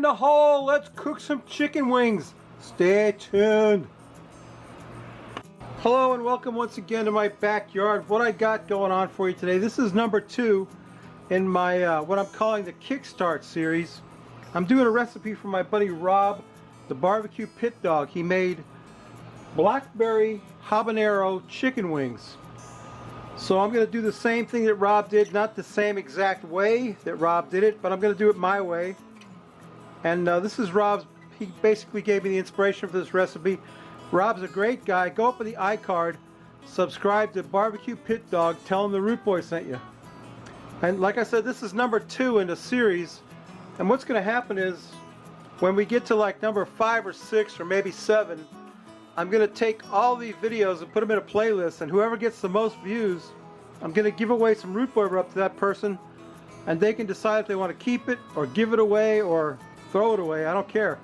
the hole. Let's cook some chicken wings. Stay tuned. Hello and welcome once again to my backyard. What I got going on for you today. This is number 2 in my what I'm calling the Kickstart series. I'm doing a recipe for my buddy Rob, the barbecue pit dog. He made Blackberry Habanero chicken wings. So I'm going to do the same thing that Rob did, not the same exact way that Rob did it, but I'm going to do it my way. And this is Rob's, he basically gave me the inspiration for this recipe. Rob's a great guy. Go up on the iCard, subscribe to Barbecue Pit Dog, tell him the Root Boy sent you. And like I said, this is number 2 in the series. And what's going to happen is, when we get to like number 5 or 6 or maybe 7, I'm going to take all these videos and put them in a playlist, and whoever gets the most views, I'm going to give away some Root Boy rub to that person, and they can decide if they want to keep it or give it away or throw it away. I don't care.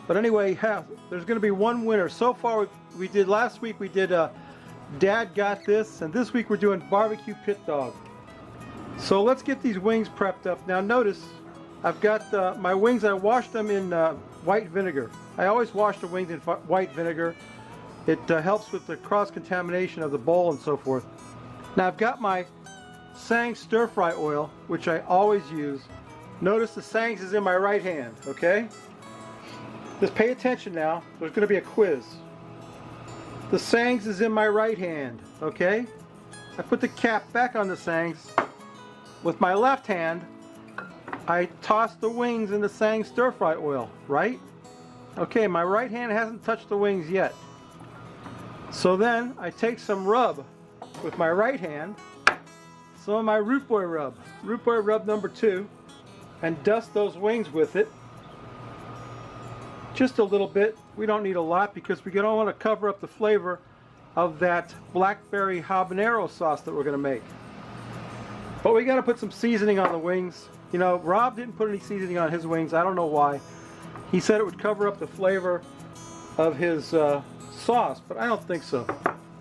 But anyway, there's going to be one winner. So far, we did last week, we did Dad Got This, and this week we're doing Barbecue Pit Dog. So let's get these wings prepped up. Now notice, I've got my wings, I washed them in white vinegar. I always wash the wings in white vinegar. It helps with the cross-contamination of the bowl and so forth. Now I've got my Sang stir-fry oil, which I always use. Notice the Sangs is in my right hand, okay? Just pay attention now. There's going to be a quiz. The Sangs is in my right hand, okay? I put the cap back on the Sangs. With my left hand, I toss the wings in the Sang stir-fry oil, right? Okay, my right hand hasn't touched the wings yet. So then I take some rub with my right hand, some of my Root Boy rub number 2, and dust those wings with it. Just a little bit. We don't need a lot because we don't want to cover up the flavor of that Blackberry Habanero sauce that we're going to make. But we got to put some seasoning on the wings. You know, Rob didn't put any seasoning on his wings. I don't know why. He said it would cover up the flavor of his sauce, but I don't think so.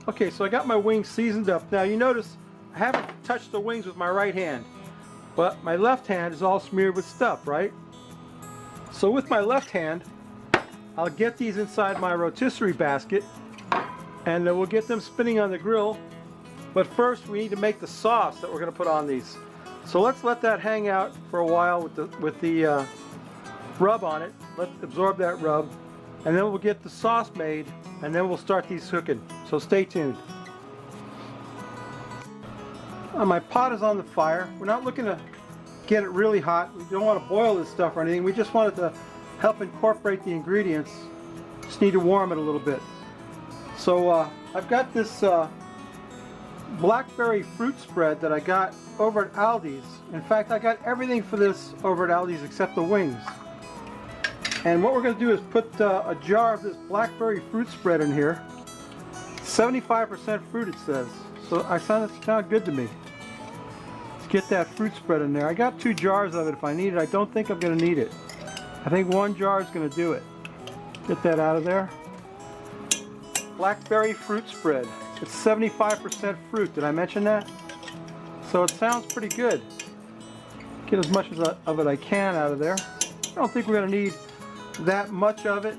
Okay, so I got my wings seasoned up. Now you notice I haven't touched the wings with my right hand, but my left hand is all smeared with stuff, right? So with my left hand, I'll get these inside my rotisserie basket, and then we'll get them spinning on the grill. But first we need to make the sauce that we're going to put on these. So let's let that hang out for a while with the rub on it. Let it absorb that rub, and then we'll get the sauce made, and then we'll start these cooking. So stay tuned. My pot is on the fire. We're not looking to get it really hot. We don't want to boil this stuff or anything. We just want it to help incorporate the ingredients. Just need to warm it a little bit. So I've got this blackberry fruit spread that I got over at Aldi's. In fact, I got everything for this over at Aldi's except the wings. And what we're going to do is put a jar of this blackberry fruit spread in here. 75% fruit, it says. So it sounded good to me. Let's get that fruit spread in there. I got 2 jars of it if I need it. I don't think I'm going to need it. I think 1 jar is going to do it. Get that out of there. Blackberry fruit spread. It's 75% fruit. Did I mention that? So it sounds pretty good. Get as much of it I can out of there. I don't think we're going to need that much of it.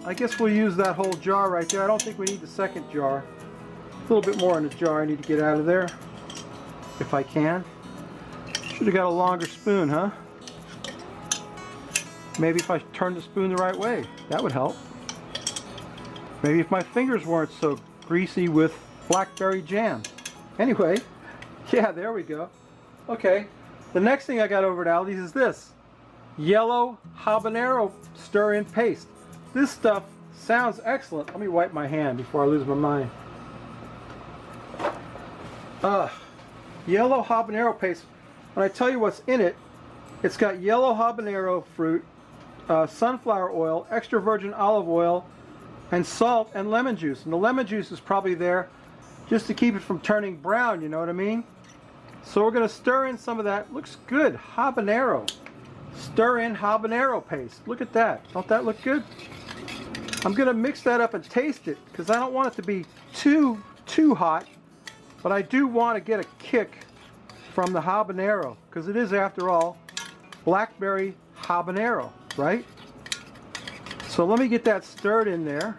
I guess we'll use that whole jar right there. I don't think we need the second jar. A little bit more in the jar I need to get out of there, if I can. Should have got a longer spoon, huh? Maybe if I turn the spoon the right way, that would help. Maybe if my fingers weren't so greasy with blackberry jam. Anyway, yeah, there we go. Okay, the next thing I got over at Aldi's is this. Yellow habanero stir-in paste. This stuff sounds excellent. Let me wipe my hand before I lose my mind. Yellow habanero paste. When I tell you what's in it, it's got yellow habanero fruit, sunflower oil, extra virgin olive oil, and salt and lemon juice. And the lemon juice is probably there just to keep it from turning brown, you know what I mean? So we're going to stir in some of that. Looks good. Habanero. Stir in habanero paste. Look at that. Don't that look good? I'm going to mix that up and taste it because I don't want it to be too hot, but I do want to get a kick from the habanero because it is, after all, blackberry habanero, right? So let me get that stirred in there.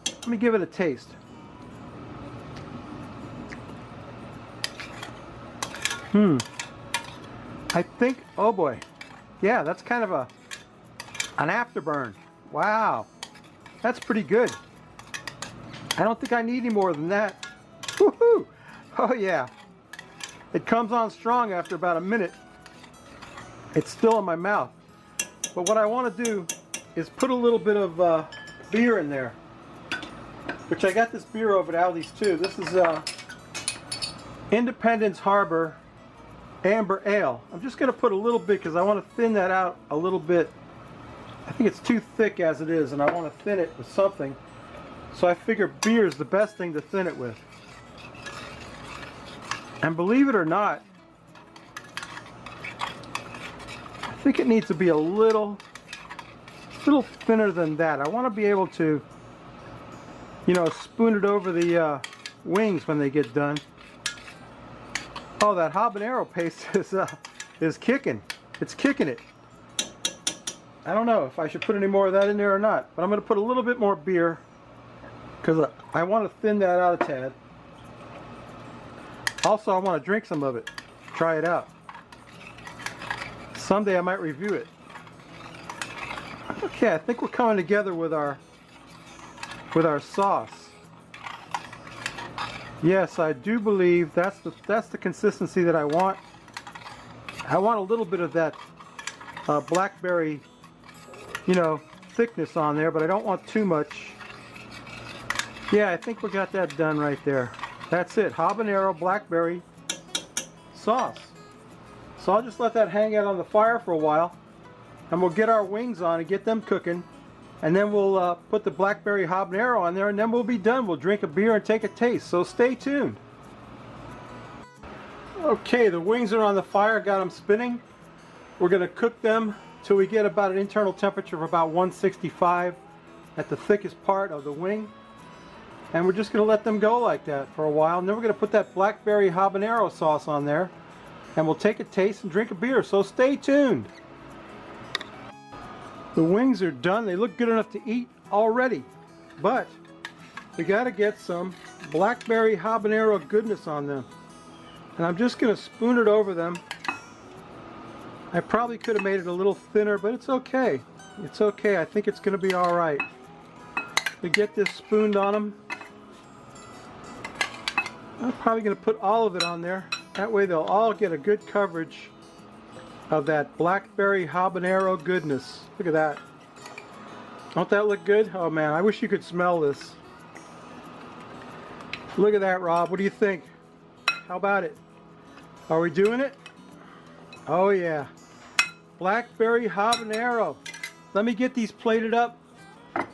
Let me give it a taste. I think, oh boy, yeah, that's kind of an afterburn. Wow, that's pretty good. I don't think I need any more than that. Woohoo! Oh yeah, it comes on strong after about a minute. It's still in my mouth. But what I want to do is put a little bit of beer in there, which I got this beer over at Aldi's too. This is Independence Harbor Amber Ale. I'm just going to put a little bit because I want to thin that out a little bit. I think it's too thick as it is, and I want to thin it with something. So I figure beer is the best thing to thin it with. And believe it or not, I think it needs to be a little thinner than that. I want to be able to, you know, spoon it over the wings when they get done. Oh, that habanero paste is kicking. It's kicking it. I don't know if I should put any more of that in there or not, but I'm going to put a little bit more beer because I want to thin that out a tad. Also, I want to drink some of it. Try it out. Someday I might review it. Okay, I think we're coming together with our sauce. Yes, I do believe that's the consistency that I want. I want a little bit of that blackberry, you know, thickness on there, but I don't want too much. Yeah, I think we got that done right there. That's it, habanero blackberry sauce. So I'll just let that hang out on the fire for a while, and we'll get our wings on and get them cooking, and then we'll put the blackberry habanero on there, and then we'll be done. We'll drink a beer and take a taste, so stay tuned. Okay, the wings are on the fire, got them spinning. We're going to cook them till we get about an internal temperature of about 165 at the thickest part of the wing. And we're just going to let them go like that for a while, and then we're going to put that blackberry habanero sauce on there, and we'll take a taste and drink a beer, so stay tuned. The wings are done. They look good enough to eat already, but we got to get some blackberry habanero goodness on them. And I'm just going to spoon it over them. I probably could have made it a little thinner, but it's okay. It's okay. I think it's going to be all right. We get this spooned on them. I'm probably going to put all of it on there. That way they'll all get a good coverage of that blackberry habanero goodness. Look at that. Don't that look good? Oh man, I wish you could smell this. Look at that, Rob. What do you think? How about it? Are we doing it? Oh yeah. Blackberry habanero. Let me get these plated up.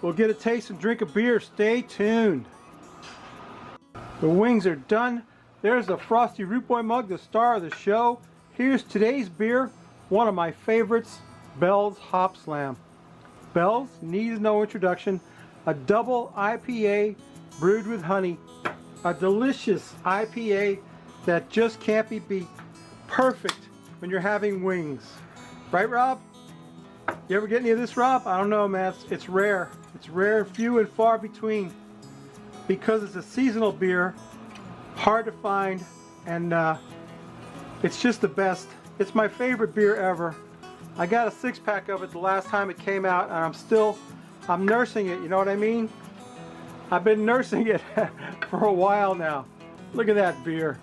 We'll get a taste and drink a beer. Stay tuned. The wings are done. There's the Frosty Root Boy mug, the star of the show. Here's today's beer, one of my favorites, Bell's Hop Slam. Bell's needs no introduction. A double IPA brewed with honey. A delicious IPA that just can't be beat. Perfect when you're having wings. Right, Rob? You ever get any of this, Rob? I don't know, man. It's rare. It's rare, few and far between. Because it's a seasonal beer, hard to find, and it's just the best. It's my favorite beer ever. I got a 6-pack of it the last time it came out, and I'm nursing it, you know what I mean? I've been nursing it for a while now. Look at that beer.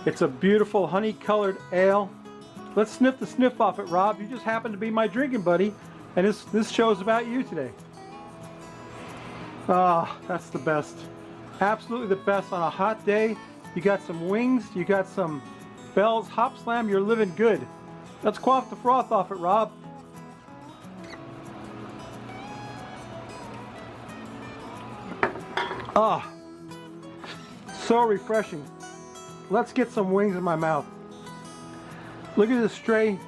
It's a beautiful honey-colored ale. Let's sniff the sniff off it, Rob. You just happen to be my drinking buddy, and this show's about you today. Ah, that's the best. Absolutely the best on a hot day. You got some wings, you got some Bell's Hop Slam, you're living good. Let's quaff the froth off it, Rob. Ah, so refreshing. Let's get some wings in my mouth. Look at this stray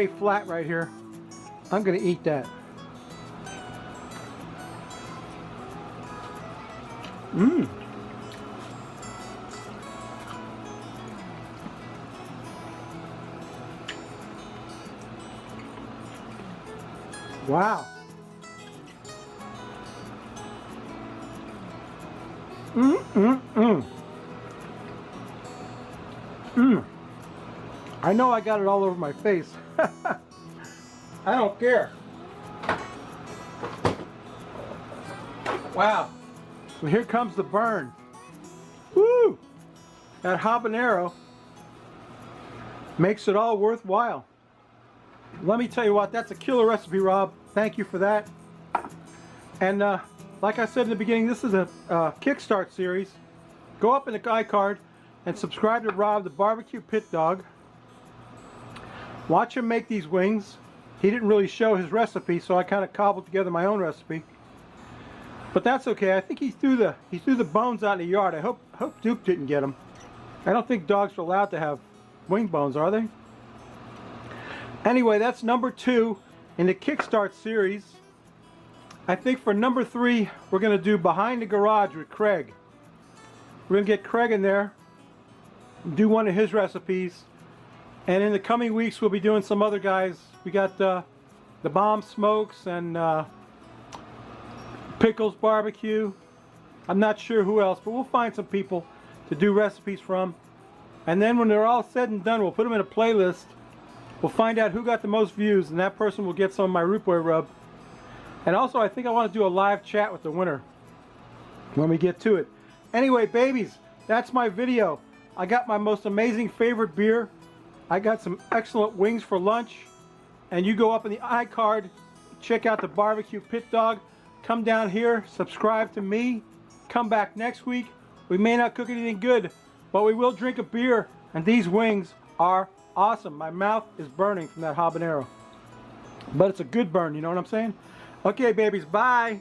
flat right here. I'm gonna eat that. Mmm. Wow. I know I got it all over my face. I don't care. Wow. Well, here comes the burn. Woo! That habanero makes it all worthwhile. Let me tell you what, that's a killer recipe, Rob. Thank you for that. And like I said in the beginning, this is a Kickstart series. Go up in the iCard and subscribe to Rob the Barbecue Pit Dog. Watch him make these wings. He didn't really show his recipe, so I kind of cobbled together my own recipe. But that's okay. I think he threw the bones out in the yard. I hope Duke didn't get them. I don't think dogs are allowed to have wing bones, are they? Anyway, that's number 2 in the Kickstart series. I think for number 3, we're going to do Behind the Garage with Craig. We're going to get Craig in there, do one of his recipes, and in the coming weeks we'll be doing some other guys. We got the Bomb Smokes and Pickles Barbecue. I'm not sure who else, but we'll find some people to do recipes from. And then when they're all said and done, we'll put them in a playlist. We'll find out who got the most views, and that person will get some of my Root Boy rub. And also, I think I want to do a live chat with the winner when we get to it. Anyway, babies, that's my video. I got my most amazing favorite beer. I got some excellent wings for lunch. And you go up in the iCard, check out the Barbecue Pit Dog. Come down here, subscribe to me. Come back next week. We may not cook anything good, but we will drink a beer. And these wings are awesome. My mouth is burning from that habanero. But it's a good burn, you know what I'm saying? Okay, babies, bye.